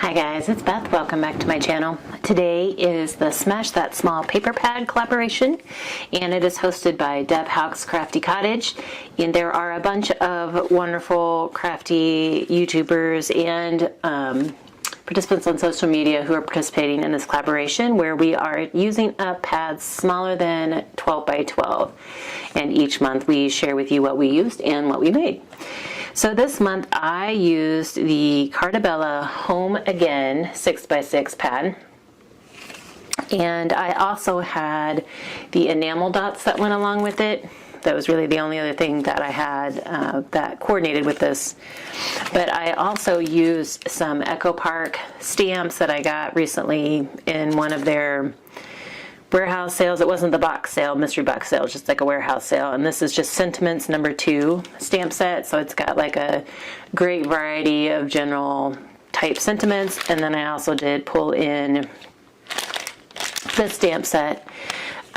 Hi guys, it's Beth. Welcome back to my channel. Today is the Smash That Small Paper Pad collaboration, and it is hosted by Deb Houck's Crafty Cottage. And there are a bunch of wonderful crafty YouTubers and participants on social media who are participating in this collaboration, where we are using up pads smaller than 12 by 12. And each month we share with you what we used and what we made. So this month I used the Cartabella Home Again 6x6 pad, and I also had the enamel dots that went along with it. That was really the only other thing that I had that coordinated with this. But I also used some Echo Park stamps that I got recently in one of their warehouse sales. It wasn't the box sale, mystery box sale, just like a warehouse sale. And this is just Sentiments #2 stamp set. So it's got like a great variety of general type sentiments. And then I also did pull in the stamp set.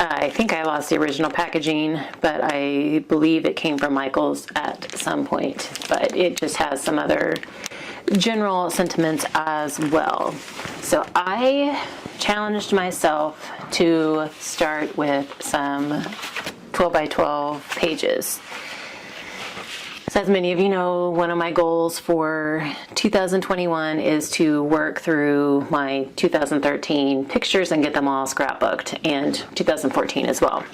I think I lost the original packaging, but I believe it came from Michael's at some point. But it just has some other general sentiments as well. So I challenged myself to start with some 12 by 12 pages. So as many of you know, one of my goals for 2021 is to work through my 2013 pictures and get them all scrapbooked, and 2014 as well.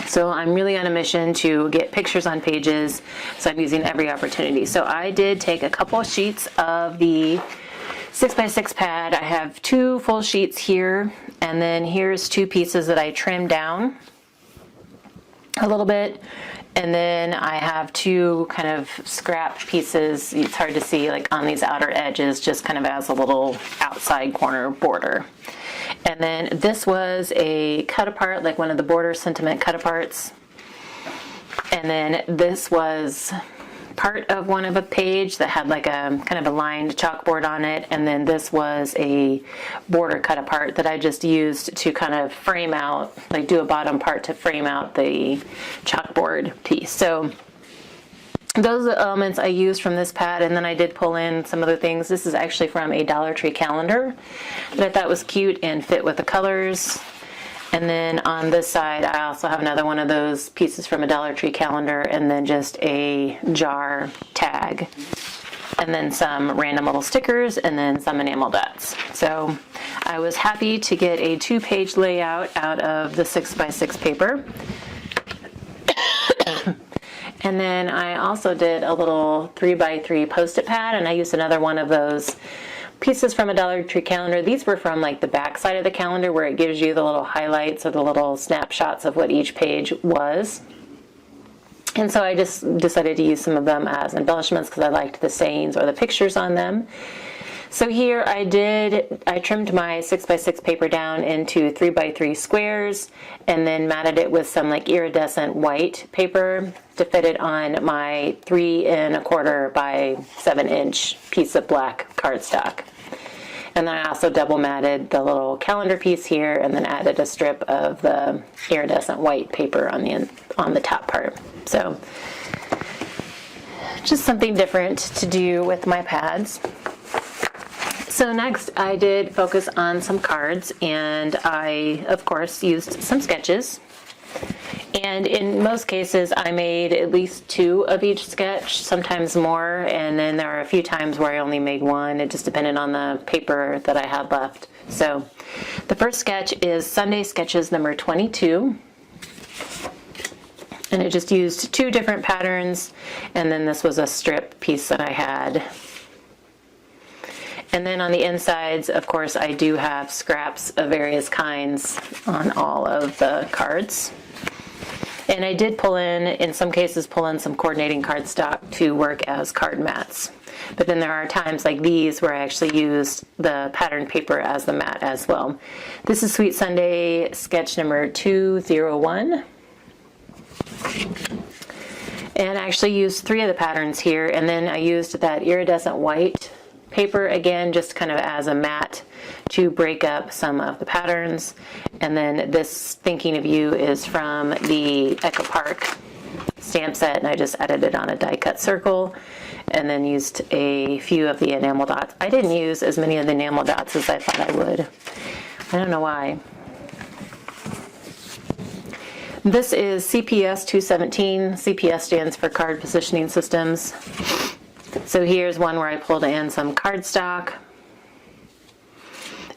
So I'm really on a mission to get pictures on pages, so I'm using every opportunity. So I did take a couple of sheets of the 6x6 pad. I have 2 full sheets here, and then here's 2 pieces that I trimmed down a little bit. And then I have 2 kind of scrap pieces, it's hard to see, like on these outer edges, just kind of as a little outside corner border. And then this was a cut apart, like one of the border sentiment cut aparts. And then this was part of one of a page that had like a kind of a lined chalkboard on it. And then this was a border cut apart that I just used to kind of frame out, like do a bottom part to frame out the chalkboard piece. So those are the elements I used from this pad, and then I did pull in some other things. This is actually from a Dollar Tree calendar that I thought was cute and fit with the colors. And then on this side, I also have another one of those pieces from a Dollar Tree calendar, and then just a jar tag, and then some random little stickers, and then some enamel dots. So I was happy to get a 2-page layout out of the 6x6 paper. And then I also did a little 3x3 post-it pad, and I used another one of those pieces from a Dollar Tree calendar. These were from like the back side of the calendar, where it gives you the little highlights or the little snapshots of what each page was. And so I just decided to use some of them as embellishments because I liked the sayings or the pictures on them. So here I trimmed my 6x6 paper down into 3x3 squares, and then matted it with some like iridescent white paper to fit it on my 3 1/4 by 7 inch piece of black cardstock. And then I also double matted the little calendar piece here, and then added a strip of the iridescent white paper on the top part. So just something different to do with my pads. So next I did focus on some cards, and I of course used some sketches. And in most cases I made at least 2 of each sketch, sometimes more, and then there are a few times where I only made 1. It just depended on the paper that I had left. So the first sketch is Sunday Sketches number 22. And it just used 2 different patterns, and then this was a strip piece that I had. And then on the insides, of course, I do have scraps of various kinds on all of the cards. And I did in some cases, pull in some coordinating cardstock to work as card mats. But then there are times like these where I actually used the patterned paper as the mat as well. This is Sweet Sunday sketch number 201. And I actually used 3 of the patterns here, and then I used that iridescent white paper again, just kind of as a mat to break up some of the patterns. And then this Thinking of You is from the Echo Park stamp set, and I just added it on a die cut circle and then used a few of the enamel dots. I didn't use as many of the enamel dots as I thought I would. I don't know why. This is CPS 217. CPS stands for Card Positioning Systems. So here's one where I pulled in some cardstock,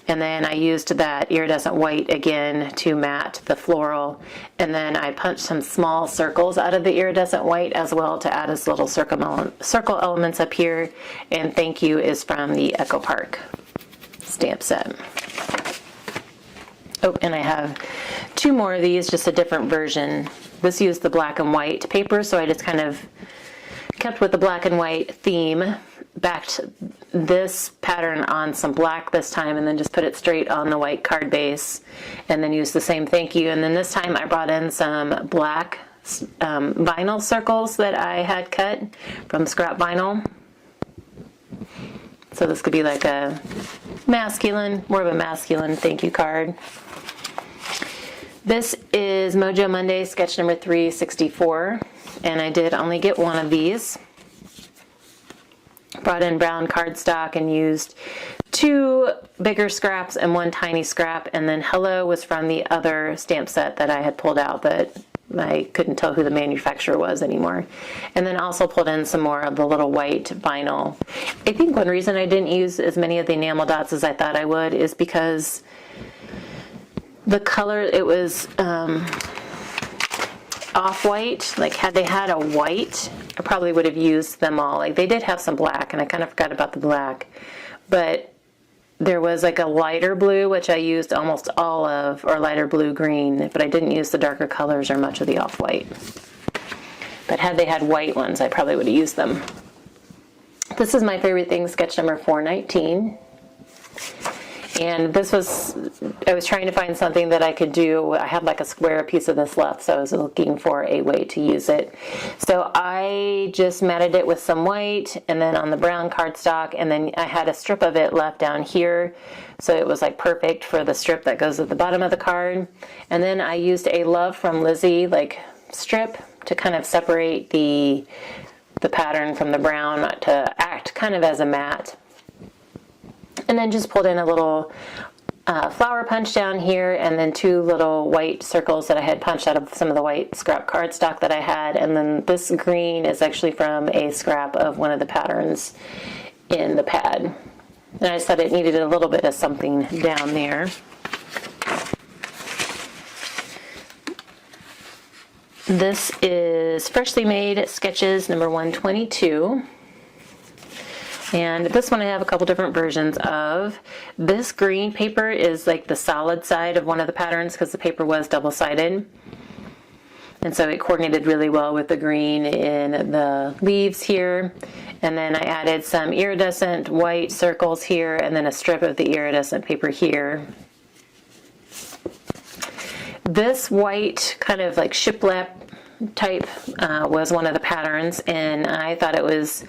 and then I used that iridescent white again to matte the floral, and then I punched some small circles out of the iridescent white as well to add as little circle elements up here. And thank you is from the Echo Park stamp set. Oh, and I have two more of these, just a different version. This used the black and white paper, so I just kind of kept with the black and white theme, backed this pattern on some black this time, and then just put it straight on the white card base, and then used the same thank you. And then this time I brought in some black vinyl circles that I had cut from scrap vinyl. So this could be like a masculine, more of a masculine thank you card. This is Mojo Monday sketch number 364, and I did only get one of these. Brought in brown cardstock and used 2 bigger scraps and 1 tiny scrap, and then hello was from the other stamp set that I had pulled out that I couldn't tell who the manufacturer was anymore. And then also pulled in some more of the little white vinyl. I think one reason I didn't use as many of the enamel dots as I thought I would is because the color, it was off-white. Like, had they had a white, I probably would have used them all. Like, they did have some black, and I kind of forgot about the black. But there was like a lighter blue, which I used almost all of, or lighter blue green, but I didn't use the darker colors or much of the off-white. But had they had white ones, I probably would have used them. This is my favorite thing, sketch number 419. And this was, I was trying to find something that I could do. I had like a square piece of this left, so I was looking for a way to use it. So I just matted it with some white, and then on the brown cardstock, and then I had a strip of it left down here. So it was like perfect for the strip that goes at the bottom of the card. And then I used a Love from Lizzie like strip to kind of separate the pattern from the brown, to act kind of as a mat. And then just pulled in a little flower punch down here, and then 2 little white circles that I had punched out of some of the white scrap cardstock that I had. And then this green is actually from a scrap of one of the patterns in the pad. And I just thought it needed a little bit of something down there. This is Freshly Made Sketches number 122. And this one I have a couple different versions of. This green paper is like the solid side of one of the patterns because the paper was double-sided. And so it coordinated really well with the green in the leaves here. And then I added some iridescent white circles here, and then a strip of the iridescent paper here. This white kind of like shiplap type was one of the patterns, and I thought it was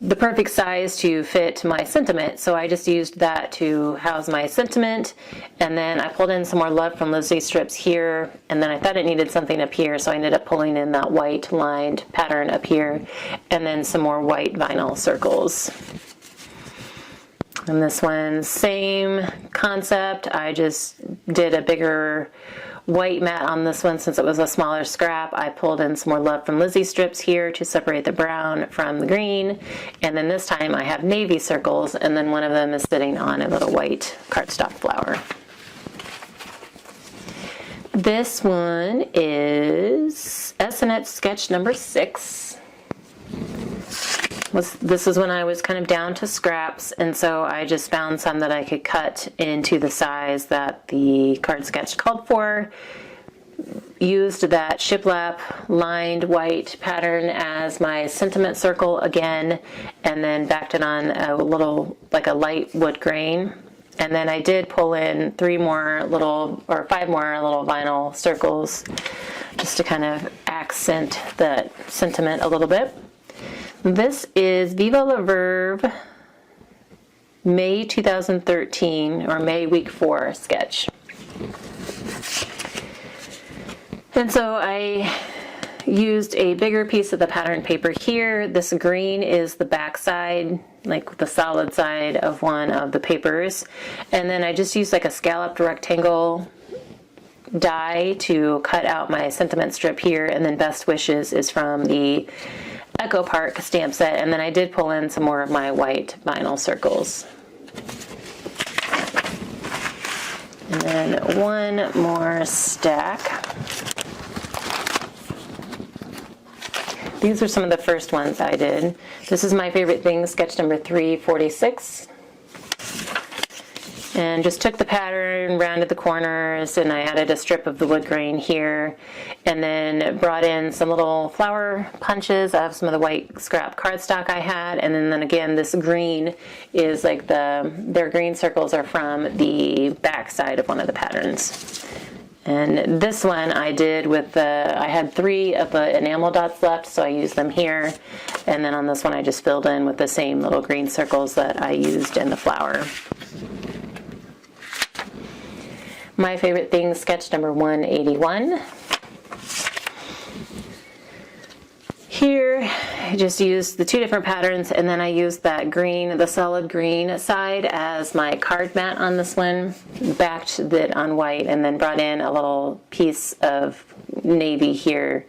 the perfect size to fit my sentiment, so I just used that to house my sentiment. And then I pulled in some more Love from Lizzie strips here, and then I thought it needed something up here, so I ended up pulling in that white lined pattern up here, and then some more white vinyl circles. And this one, same concept. I just did a bigger white mat on this one since it was a smaller scrap. I pulled in some more Love from Lizzie strips here to separate the brown from the green. And then this time I have navy circles, and then one of them is sitting on a little white cardstock flower. This one is S&H sketch number 6. This is when I was kind of down to scraps, and so I just found some that I could cut into the size that the card sketch called for. Used that shiplap lined white pattern as my sentiment circle again, and then backed it on a little, like a light wood grain. And then I did pull in 5 more little vinyl circles just to kind of accent the sentiment a little bit. This is Viva la Verve May 2013, or May week 4 sketch. And so I used a bigger piece of the pattern paper here. This green is the back side, like the solid side of one of the papers. And then I just used like a scalloped rectangle die to cut out my sentiment strip here, and then Best Wishes is from the Echo Park stamp set, and then I did pull in some more of my white vinyl circles. And then one more stack. These are some of the first ones I did. This is my favorite thing, sketch number 346. And just took the pattern, rounded the corners, and I added a strip of the wood grain here, and then brought in some little flower punches. I have some of the white scrap cardstock I had, and then again this green is like their green circles are from the back side of one of the patterns. And this one I did with I had 3 of the enamel dots left, so I used them here, and then on this one I just filled in with the same little green circles that I used in the flower. My favorite thing, sketch number 181. Here, I just used the 2 different patterns, and then I used that green, the solid green side as my card mat on this one, backed it on white, and then brought in a little piece of navy here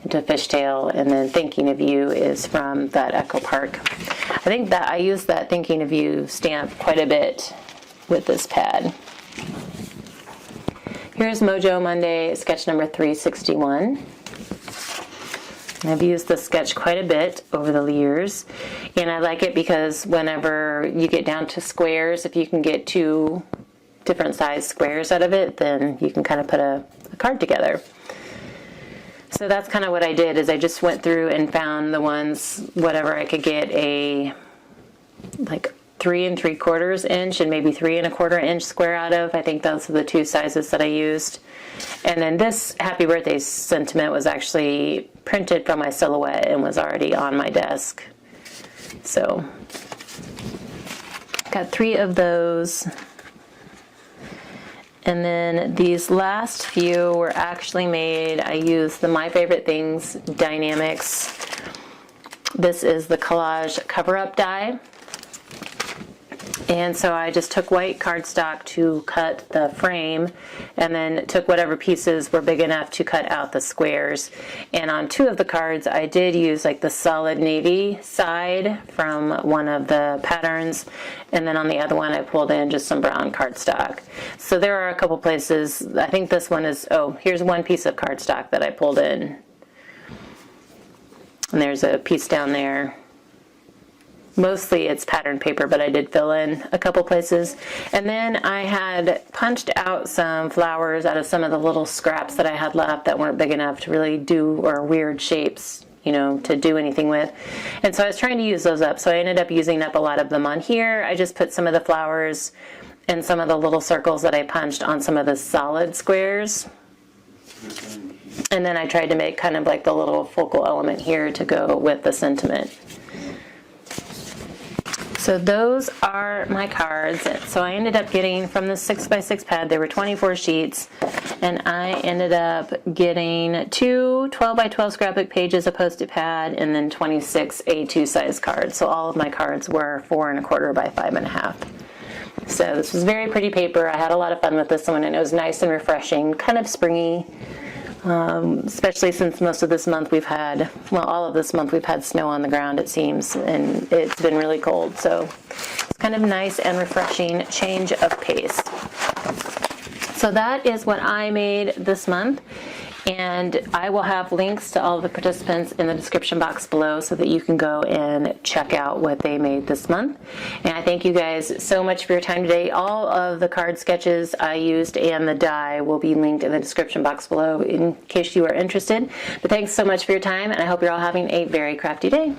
into fishtail, and then Thinking of You is from that Echo Park. I think that I used that Thinking of You stamp quite a bit with this pad. Here's Mojo Monday, sketch number 361. I've used this sketch quite a bit over the years, and I like it because whenever you get down to squares, if you can get 2 different size squares out of it, then you can kind of put a card together. So that's kind of what I did, is I just went through and found the ones, whatever I could get a like 3 3/4 inch and maybe 3 1/4 inch square out of. I think those are the 2 sizes that I used. And then this Happy Birthday sentiment was actually printed from my silhouette and was already on my desk. So got 3 of those. And then these last few were actually made, I used the My Favorite Things Dynamics. This is the collage cover-up die. And so I just took white cardstock to cut the frame, and then took whatever pieces were big enough to cut out the squares. And on 2 of the cards I did use like the solid navy side from one of the patterns, and then on the other one I pulled in just some brown cardstock. So there are a couple places, I think this one is, oh, here's one piece of cardstock that I pulled in. And there's a piece down there. Mostly it's pattern paper, but I did fill in a couple places. And then I had punched out some flowers out of some of the little scraps that I had left that weren't big enough to really do, or weird shapes, you know, to do anything with. And so I was trying to use those up, so I ended up using up a lot of them on here. I just put some of the flowers and some of the little circles that I punched on some of the solid squares. And then I tried to make kind of like the little focal element here to go with the sentiment. So those are my cards. So I ended up getting, from the 6x6 pad, there were 24 sheets, and I ended up getting 2 12x12 scrapbook pages, a post-it pad, and then 26 A2 size cards. So all of my cards were 4 1/4 by 5 1/2. So this was very pretty paper. I had a lot of fun with this one, and it was nice and refreshing, kind of springy. Especially since most of this month we've had, well, all of this month we've had snow on the ground, it seems, and it's been really cold, so it's kind of nice and refreshing change of pace. So that is what I made this month, and I will have links to all of the participants in the description box below so that you can go and check out what they made this month. And I thank you guys so much for your time today. All of the card sketches I used and the die will be linked in the description box below in case you are interested. But thanks so much for your time, and I hope you're all having a very crafty day.